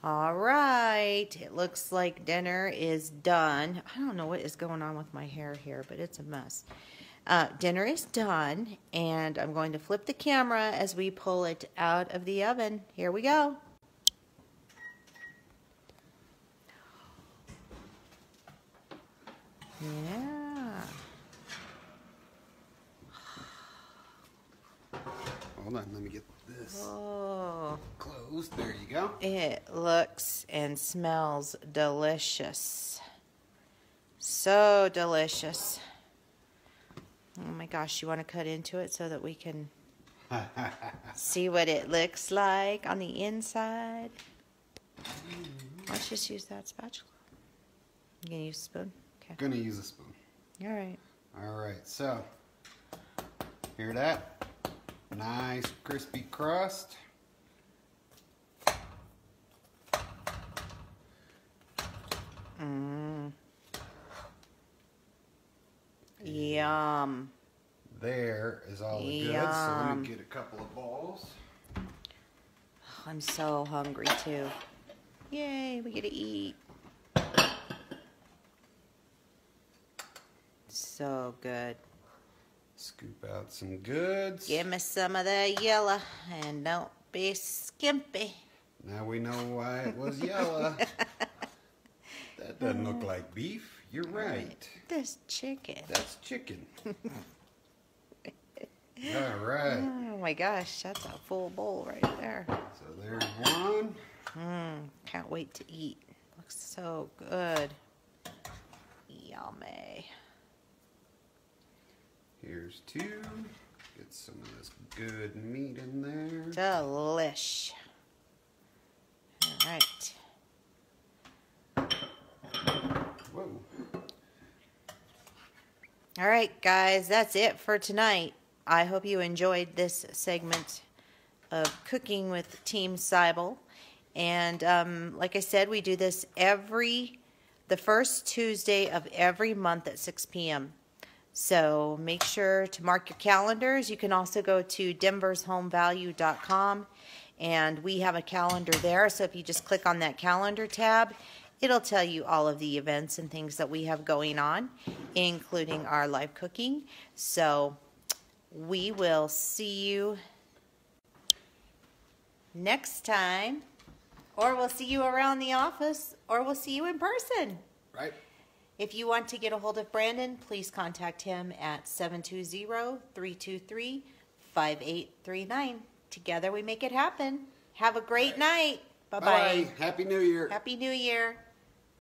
All right, it looks like dinner is done. I don't know what is going on with my hair here, but it's a mess. Dinner is done, and I'm going to flip the camera as we pull it out of the oven. Here we go. Yeah. Hold on, let me get this closed. There you go. It looks and smells delicious. So delicious. Oh my gosh, you want to cut into it so that we can see what it looks like on the inside? Let's just use that spatula. You gonna use a spoon? Okay. Gonna use a spoon. All right. All right, so hear that? Nice crispy crust. Yum. There is all the goods. So let me get a couple of bowls. Oh, I'm so hungry too. Yay, we get to eat. So good. Scoop out some goods. Give me some of the yellow and don't be skimpy. Now we know why it was yellow. That doesn't look like beef. You're right. That's chicken. That's chicken. All right. Oh my gosh, that's a full bowl right there. So there's one. Can't wait to eat. Looks so good. Yummy. Here's two. Get some of this good meat in there. Delish. All right. Whoa. All right, guys, that's it for tonight. I hope you enjoyed this segment of Cooking with Team Seibel. And like I said, we do this the first Tuesday of every month at 6 p.m. So make sure to mark your calendars. You can also go to denvershomevalue.com, and we have a calendar there. So if you just click on that calendar tab, it'll tell you all of the events and things that we have going on, including our live cooking. So we will see you next time, or we'll see you around the office, or we'll see you in person. Right. If you want to get a hold of Brandon, please contact him at 720-323-5839. Together we make it happen. Have a great night. Bye-bye. Happy New Year. Happy New Year.